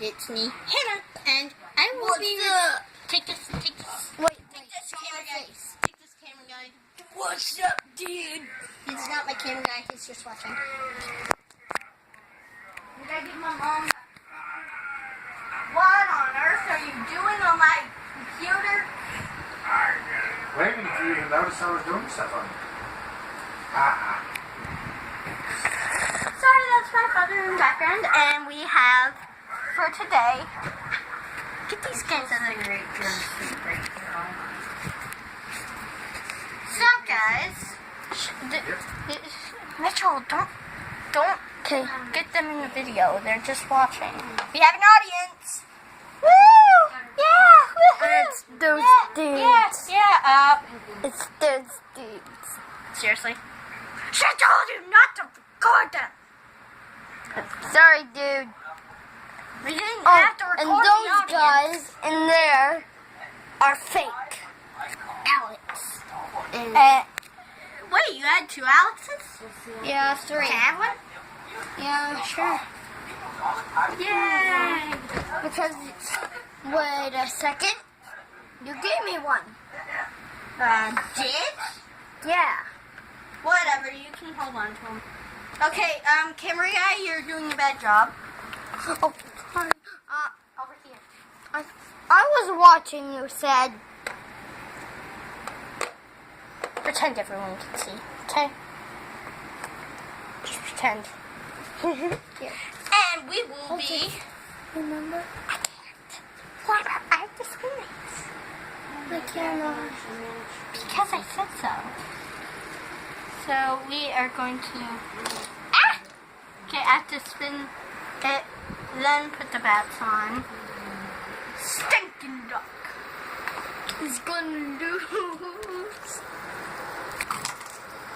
it's me, Hannah, and I will be take this. Wait, Take this camera guy. Take this camera guy. What's up, dude? He's not my camera guy. He's just watching. Did I give my mom? What on earth are you doing on my computer? Waving for you to notice I was doing stuff on you. Sorry, that's my father in the background, and we have for today. Get these guys out of the So, guys, Mitchell, don't get them in the video. They're just watching. We have an audience. Woo! Yeah! Woohoo! It's those dudes. Yeah. It's those dudes. Seriously? She told you not to record them. Sorry, dude. We didn't have to record and the those audience. guys in there are fake. Alex. Wait, you had two Alexes? Yeah, 3. Can I have one? Yeah, sure. Yay! Because, wait a second. You gave me one. Did? Yeah. Whatever, you can hold on to them. Okay, camera guy, you're doing a bad job. Oh, sorry. Over here. I was watching you said. Pretend everyone can see, okay? Just pretend. Here. And we will be... Remember? I can't. Why? I have to spin these. I cannot. Because I said so. So we are going to... Okay, I have to spin it, then put the bats on. Stinking duck. He's gonna lose.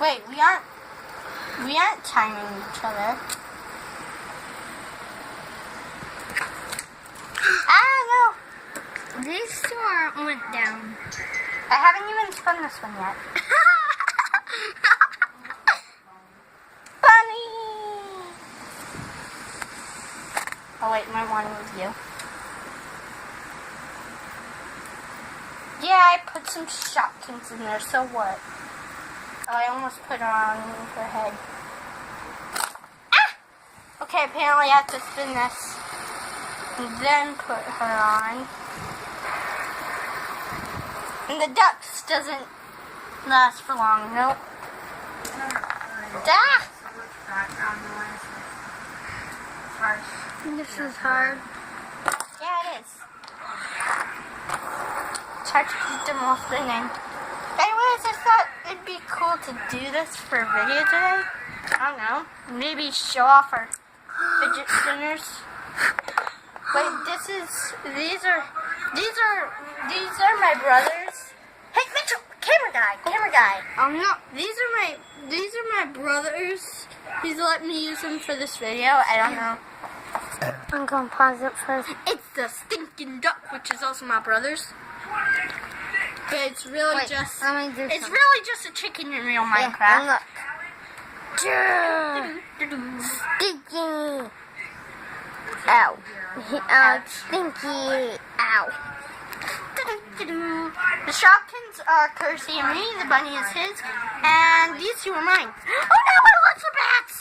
Wait, we aren't timing each other. No. These 2 went down. I haven't even spun this one yet. Bunny! Oh wait, my one was you. Yeah, I put some Shopkins in there, so what? Oh, I almost put her on her head. Okay, apparently I have to spin this and then put her on. And the ducks doesn't last for long, nope. This is hard. Yeah, it is. It's hard to keep them all spinning. Anyways, I thought it'd be cool to do this for a video today. I don't know. Maybe show off our fidget spinners. Wait, these are my brothers. Hey, Mitchell, camera guy. I'm not. These are my brothers. He's let me use them for this video. I don't know. I'm gonna pause it first. It's the stinking duck, which is also my brother's. But it's really Wait, just let me do it's something. really just a chicken in real Yeah, Minecraft. look. Stinky. Ow. Stinky. Ow. The Shopkins are courtesy of me, the bunny is his, and these 2 are mine. Oh no, I lost the bats!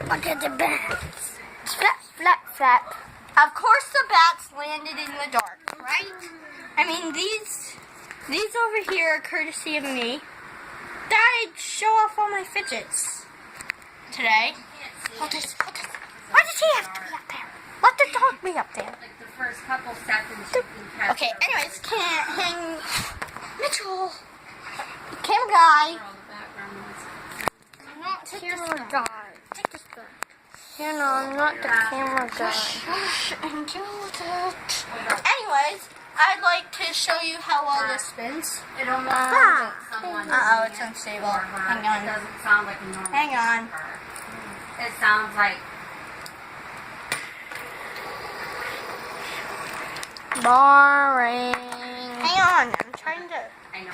Look at the bats. Flap, flap, flap. Of course the bats landed in the dark, right? I mean, these over here are courtesy of me. That I show off all my fidgets today. Hold this. Why does he have to be up there? Let the dog be up there. Like the first couple seconds you can catch. Okay, anyways, can't hang... Mitchell! Camera guy! All the background noise. I'm not Take camera this guy. Take this back. You know, I'm not the camera guy. Shush and do that. Anyways, I'd like to show you how well this spins. It almost sounds like someone. Uh-oh, it's unstable. Hang It on. doesn't sound like a normal. Hang on. It sounds like. Boring. Hang on, I'm trying to... I know.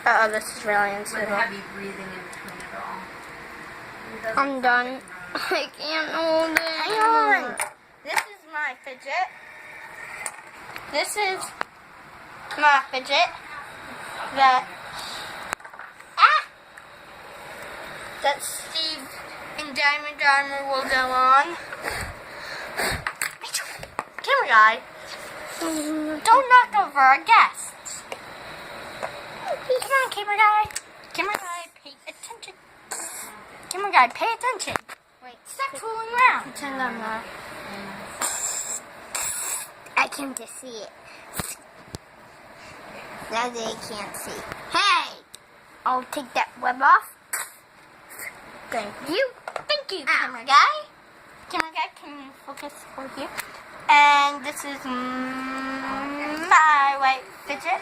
Uh-oh, this is really With unstable. heavy breathing in between it all. It doesn't I'm sound done. like a normal- I can't hold it. Hang fidget. This is my fidget that Steve and Diamond Armor will go on. Camera guy, don't knock over our guests. Come on, camera guy. Camera guy, pay attention. Camera guy, pay attention. Wait, Stop fooling around. pretend I'm not. I can just see it. Now they can't see. Hey! I'll take that web off. Thank you. Thank you, camera guy. Camera guy, can you focus over here? And this is my white fidget,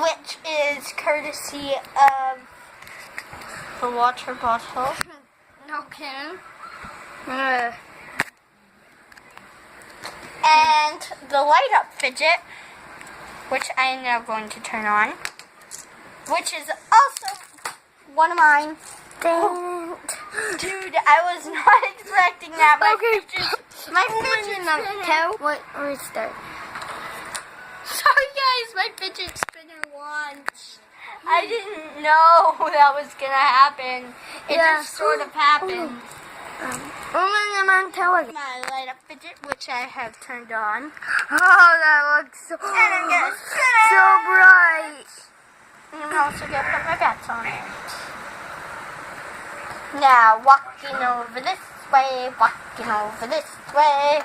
which is courtesy of the water bottle. Okay. And the light up fidget, which I am now going to turn on, which is also one of mine. Dude, I was not expecting that. My fidget's Where's that? Sorry guys, my fidget spinner launched. I didn't know that was gonna happen. It just sort of happened. My light up fidget, which I have turned on. Oh, that looks so, And I'm gonna spin it. so bright. And I'm also gonna put my bats on it. Now, walking over this way, walking over this way.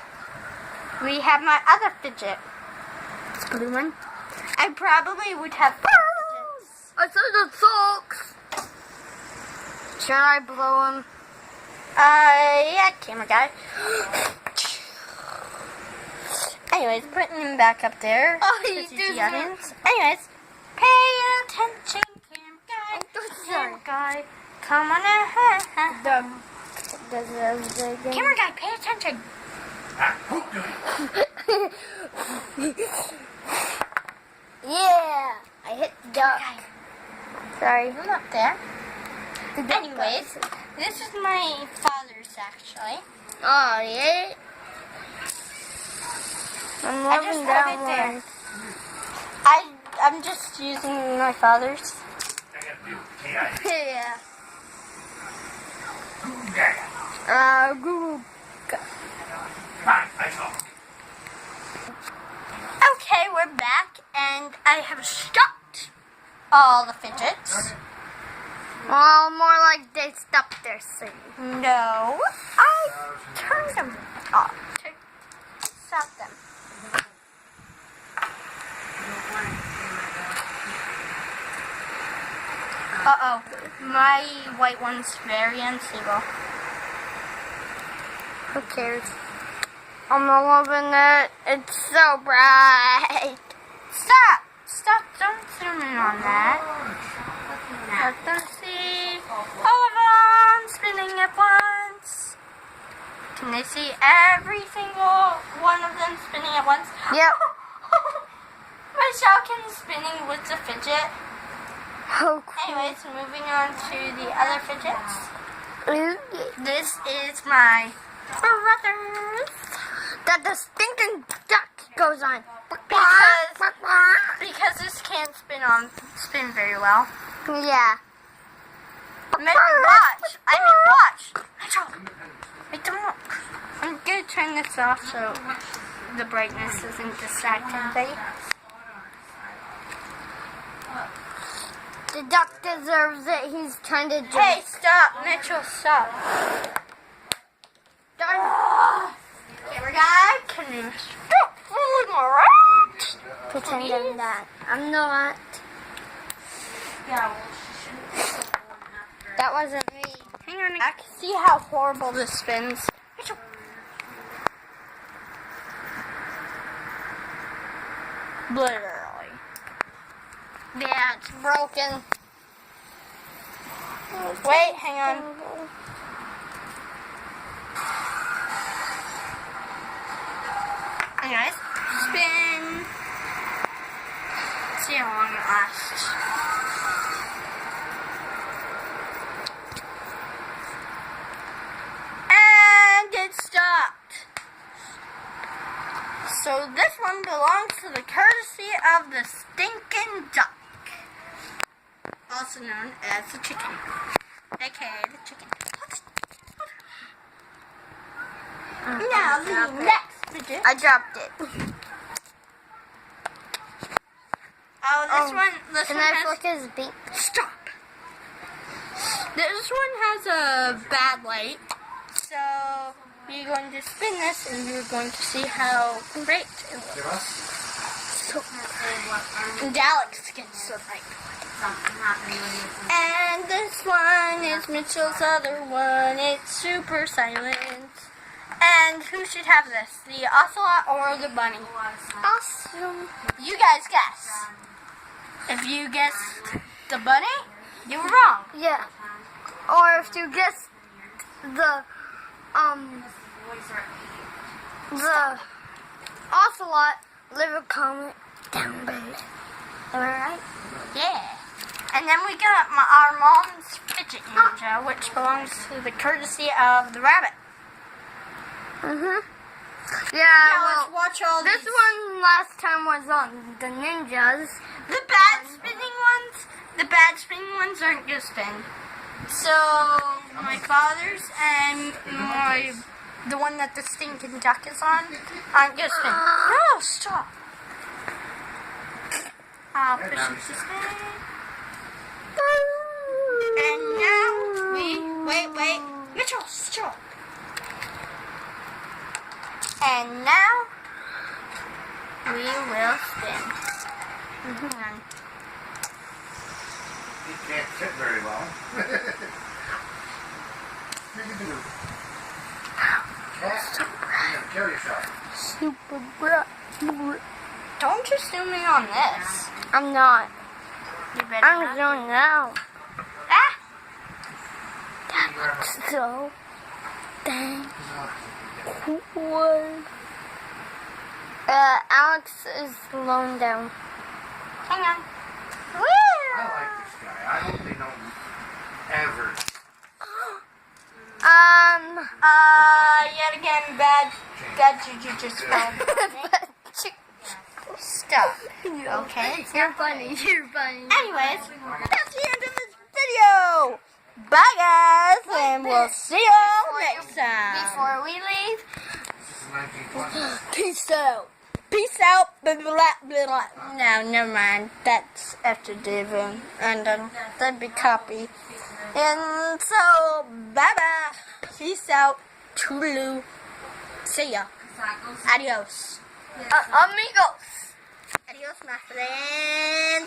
We have my other fidget. This blue one. I probably would have fidgets. I saw the socks. Should I blow him? Yeah, camera guy. Anyways, putting him back up there. Oh, he to see did the that. audience. Anyways, pay attention, camera guy. Camera guy, come on ahead. Camera guy, pay attention. Yeah, I hit the duck. Sorry, I'm not there. Anyways, this is my father's actually. Oh, yeah. I'm I just loving put that it there. one. I'm just using my father's. Yeah. Google. Okay, we're back, and I have stopped all the fidgets. Well, more like they stopped their singing. No, I turned them off to stop them. Uh-oh, my white one's very unstable. Who cares? I'm loving it. It's so bright. Stop! Stop, don't zoom in on that. Let them see all of them spinning at once. Can they see every single one of them spinning at once? Yep. My Falcon's spinning with the fidget. Oh, cool. Anyways, moving on to the other fidgets. Ooh. This is my brother's. That the stinking duck goes on. Because this can't spin very well. Yeah. Watch! Wait, don't. I'm gonna turn this off so the brightness isn't distracting me. The duck deserves it. He's trying to jump. Hey, stop, Mitchell, stop. Camera guy, can you stop fooling around? Pretend I'm not. I'm not. Yeah, well, she shouldn't be so long after. That wasn't me. Hang on, I can see how horrible this spins. Mitchell. Literally. Yeah, it's broken. Wait, hang on. Anyways, spin. See how long it lasts. And it stopped. So this one belongs to the courtesy of the Stinking Duck, also known as the chicken, aka the chicken. Now the next fidget. I dropped it. This Can one I has, flick his beak? stop. This one has a bad light, so we're going to spin this and you're going to see how great it looks. So, and Alex gets so bright. Something happened when you And this one is Mitchell's other one. It's super silent. And who should have this? The ocelot or the bunny? Awesome. You guys guess. If you guessed the bunny, you were wrong. Yeah. Or if you guess the ocelot, leave a comment down below. Am I right? Yeah. And then we got our mom's fidget ninja, which belongs to the courtesy of the rabbit. Mhm. Now Yeah. Well, let's watch all this these. one last time was on the ninjas. The bad spinning ones aren't gonna spin. So my father's and the one that the Stinking Duck is on aren't gonna spin. No, stop. I'll push it to spin. And now wait, Mitchell, stop. And now we will spin. Hang on. He can't sit very well. Cat, you're gonna kill yourself. Super bright. Don't you zoom in on this. I'm not. You better I'm not. doing now. Ah! So dang cool. Alex is alone down. Hang on. I like this guy. I hope they don't ever. Yet again, bad juju spelled. Stop. Okay. You're funny. You're funny. Anyways, that's the end of this video. Bye, guys, and we'll see you all next time. Before we leave, This is 1920. Peace out. Peace out. Blah, blah, blah, blah. No, never mind. That's after Devon. And that'd be copy. And so, bye-bye. Peace out. Toodaloo. See ya. Adios. amigos. Adios, my friends.